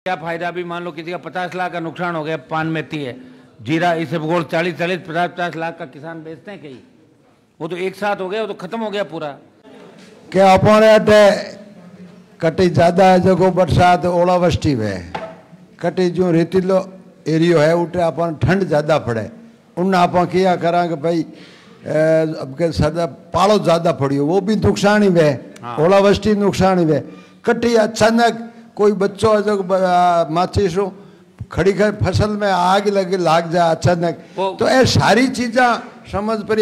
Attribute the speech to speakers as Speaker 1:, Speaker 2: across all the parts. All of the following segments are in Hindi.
Speaker 1: क्या फायदा? अभी मान लो किसी का 50 लाख का नुकसान हो गया, पान मेथी है, जीरा, इसबगोल 40-40, 50-50 लाख का किसान बेचते हैं कहीं, वो तो एक साथ हो गया, वो तो खत्म हो गया पूरा।
Speaker 2: क्या अपने अटे कटी ज्यादा है जो बरसात ओलावृष्टि में कटी जो रेतीलो एरियो है उठे अपन ठंड ज्यादा पड़े उन आप क्या करा कि भाई अब के सदा पालो ज्यादा पड़ियो वो भी नुकसान ही वे। हाँ। ओलावृष्टि नुकसान ही वे। कटी अचानक कोई बच्चों जो माचिसो खड़ी खड़ी फसल में आग लाग जाए अचानक, तो ये सारी चीजा समझ पर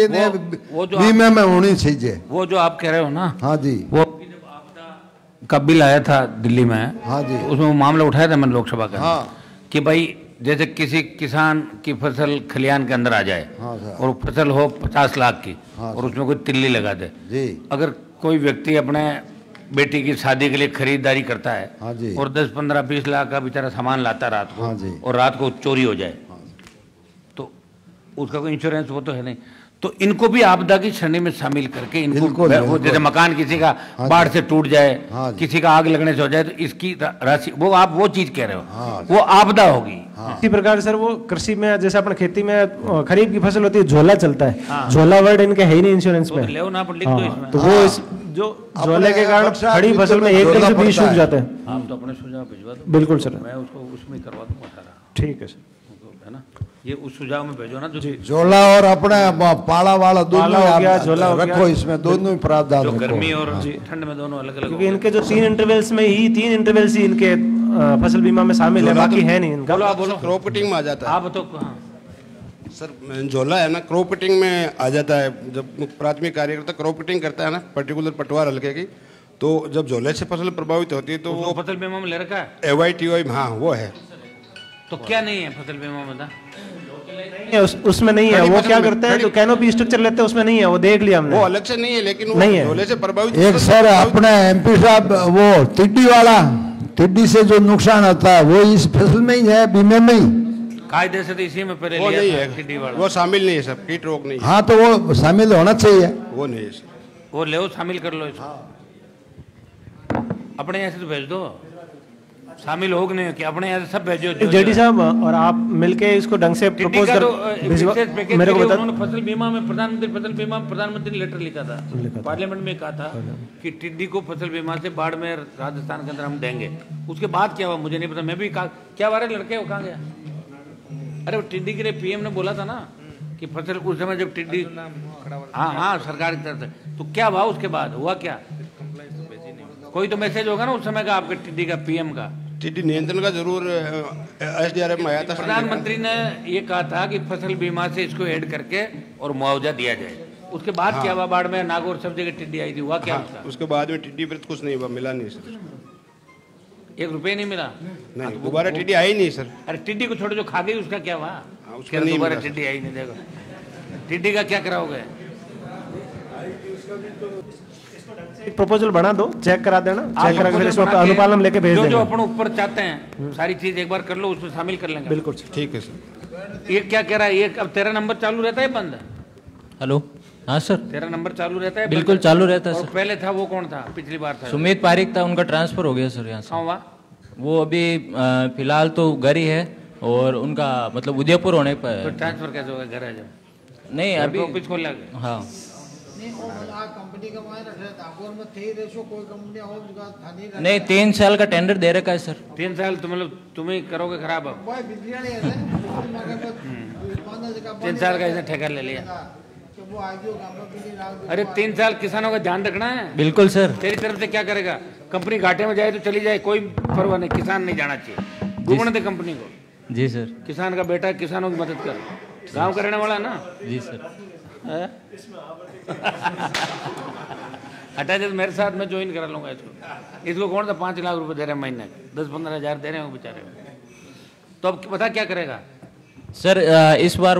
Speaker 2: बीमे में होनी चाहिए।
Speaker 1: वो जो आप कह रहे हो ना,
Speaker 2: हाँ जी,
Speaker 1: वो जब आपदा का बिल आया था दिल्ली में, हाँ जी, तो उसमें वो मामला उठाया था मैंने लोकसभा का। हाँ। कि भाई जैसे किसी किसान की फसल खलियान के अंदर आ जाए, हाँ, और फसल हो 50 लाख की, हाँ, और उसमें कोई तिल्ली लगा दे जी, अगर कोई व्यक्ति अपने बेटी की शादी के लिए खरीदारी करता है, हाँ जी, और 10, 15, 20 लाख का बेचारा सामान लाता है रात को, हाँ जी, और रात को चोरी हो जाए, हाँ, तो उसका कोई इंश्योरेंस वो तो है नहीं। तो इनको भी आपदा की श्रेणी में शामिल करके इनको वो जैसे मकान किसी का बाढ़ से टूट जाए, हाँ, किसी का आग लगने से हो जाए, तो इसकी राशि वो आप वो चीज कह रहे हो, हाँ, वो आपदा होगी। हाँ।
Speaker 3: इसी प्रकार सर वो कृषि में जैसे अपने खेती में खरीफ की फसल होती है, झोला चलता है, हाँ, झोला वर्ड इनके है ही नहीं इंश्योरेंस में,
Speaker 1: ले ना लिख दो इसमें।
Speaker 3: तो वो इस जो झोले के कारण खड़ी फसल में एकदम से बीज सूख जाते हैं।
Speaker 1: हम तो अपने सुझाव भिजवा दो।
Speaker 3: बिल्कुल सर,
Speaker 1: मैं उसको उसमें करवा दूंगा सारा।
Speaker 3: ठीक है सर,
Speaker 1: है ना, ये उस सुझाव में भेजो ना जो
Speaker 2: झोला और अपने पाला वाला दोनों रखो, इसमें दोनों ही प्रावधान रखो,
Speaker 1: गर्मी और ठंड में दोनों अलग अलग,
Speaker 3: क्योंकि इनके जो 3 इंटरवल्स ही इनके फसल बीमा में शामिल है, बाकी है नहीं इनका।
Speaker 1: बोलो
Speaker 4: क्रॉप कटिंग में आ जाता है।
Speaker 1: आप बताओ।
Speaker 4: सर झोला है ना, क्रॉप कटिंग में आ जाता है। जब प्राथमिक कार्यकर्ता क्रॉप कटिंग करता है ना पर्टिकुलर पटवार हल्के की, तो जब झोले से फसल प्रभावित होती है तो वो
Speaker 1: फसल बीमा में ले रखा है
Speaker 4: AYTY, हाँ वो है।
Speaker 1: तो क्या नहीं है फसल बीमा में?
Speaker 3: उसमें नहीं है। वो क्या करते हैं, जो कैनोपी स्ट्रक्चर लेते हैं उसमें नहीं है, वो देख लिया हमने,
Speaker 4: वो अलग से नहीं है, लेकिन वो
Speaker 3: नहीं है
Speaker 4: झोले से प्रभावित।
Speaker 2: एक सर अपने MP साहब वो टिड्डी वाला, टिड्डी से जो नुकसान होता है वो इस फसल में ही है, बीमे में ही
Speaker 1: कायदे से, तो इसी में पहले
Speaker 4: वो नहीं है,
Speaker 1: टिड्डी वाला
Speaker 4: वो शामिल नहीं है सर, कीट रोग नहीं है।
Speaker 2: हाँ तो वो शामिल होना चाहिए,
Speaker 4: वो नहीं है सर,
Speaker 1: वो ले शामिल कर लो इसको। अपने यहाँ से तो भेज दो, शामिल हो नहीं कि अपने यहाँ से सब भेजो।
Speaker 3: जेडी साहब और आप मिलके इसको ढंग से प्रपोज कर मेरे को बता।
Speaker 1: उन्होंने फसल बीमा में प्रधानमंत्री फसल बीमा में प्रधानमंत्री लेटर लिखा था, पार्लियामेंट में कहा था कि टिड्डी को फसल बीमा से बाढ़ में राजस्थान के अंदर हम देंगे। उसके बाद क्या हुआ मुझे नहीं पता, मैं भी क्या बारे लड़के वो कहाँ गया? अरे वो टिड्डी के लिए PM ने बोला था ना कि फसल उस समय जब टिड्डी, हाँ सरकार की तरफ से, तो क्या हुआ उसके बाद? हुआ क्या? कोई तो मैसेज होगा ना उस समय का आपके टिड्डी का, PM का,
Speaker 4: टिड्डी नियंत्रण का जरूर SDRF में आया था।
Speaker 1: प्रधानमंत्री ने ये कहा था कि फसल बीमा से इसको ऐड करके और मुआवजा दिया जाए। उसके बाद क्या हुआ? बाढ़ में नागौर सब जगह टिड्डी आई थी, हुआ क्या?
Speaker 4: उसके बाद में टिड्डी पर कुछ नहीं हुआ, मिला नहीं सर,
Speaker 1: 1 रुपये नहीं मिला।
Speaker 4: नहीं, दोबारा टिड्डी आई नहीं सर।
Speaker 1: अरे टिड्डी को छोड़ो, जो खा गई उसका क्या हुआ?
Speaker 4: उसका नहीं
Speaker 1: दोबारा टिड्डी आई नहीं। देखो टिड्डी का क्या कराओगे?
Speaker 3: एक प्रपोजल बना दो, चेक करा देना, चेक करा के फिर इसको अनुपालन लेके भेज देंगे।
Speaker 1: जो अपन ऊपर चाहते हैं सारी चीज एक बार कर लो, उसमें शामिल कर लेंगे।
Speaker 3: बिल्कुल
Speaker 4: ठीक है सर।
Speaker 1: ये क्या कह रहा है? ये अब तेरा नंबर चालू रहता है बंद?
Speaker 5: हेलो, हाँ सर,
Speaker 1: तेरा नंबर चालू रहता है?
Speaker 5: बिल्कुल चालू रहता है सर।
Speaker 1: पहले था वो कौन था? पिछली बार था
Speaker 5: सुमित पारिक था, उनका ट्रांसफर हो गया सर यहाँ से।
Speaker 1: हुआ
Speaker 5: वो अभी फिलहाल तो घर ही है, और उनका मतलब उदयपुर होने पर।
Speaker 1: तो ट्रांसफर कैसे होगा? घर है जब
Speaker 5: नहीं अभी
Speaker 1: ऑफिस खोल लगे।
Speaker 5: हाँ नहीं, 3 साल का टेंडर दे रखा है सर।
Speaker 1: 3 साल तो मतलब तुम ही करोगे खराब अब। 3 साल का इसने ठेका ले लिया। अरे 3 साल किसानों का ध्यान रखना है।
Speaker 5: बिल्कुल सर।
Speaker 1: तेरी तरफ से क्या करेगा? कंपनी घाटे में जाए तो चली जाए, कोई परवाह नहीं, किसान नहीं जाना चाहिए, डूबने दे कंपनी को।
Speaker 5: जी सर।
Speaker 1: किसान का बेटा, किसानों की मदद कर, गाँव का रहने वाला ना।
Speaker 5: जी सर।
Speaker 1: हटा दे तो मेरे साथ मैं ज्वाइन करा लूंगा इसको। इसको कौन सा 5 लाख रुपए दे रहे हैं महीने, 10-15 हज़ार दे रहे हैं वो बेचारे। तो अब पता क्या करेगा
Speaker 5: सर? इस बार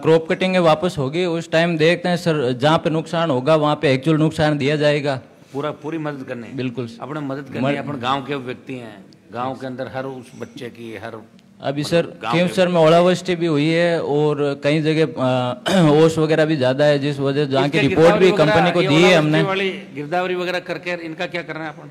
Speaker 5: क्रॉप कटिंग वापस होगी, उस टाइम देखते हैं सर, जहाँ पे नुकसान होगा वहाँ पे एक्चुअल नुकसान दिया जाएगा।
Speaker 1: पूरी मदद करनी। बिल्कुल अपने मदद करनी। अपन गाँव के व्यक्ति हैं, गाँव के अंदर हर उस बच्चे की हर।
Speaker 5: अभी सर केवसर में ओलावृष्टि भी हुई है, और कई जगह ओस वगैरह भी ज्यादा है, जिस वजह जहाँ की रिपोर्ट भी कंपनी को दी है हमने।
Speaker 1: गिरदावरी वगैरह करके इनका क्या करना है अपन?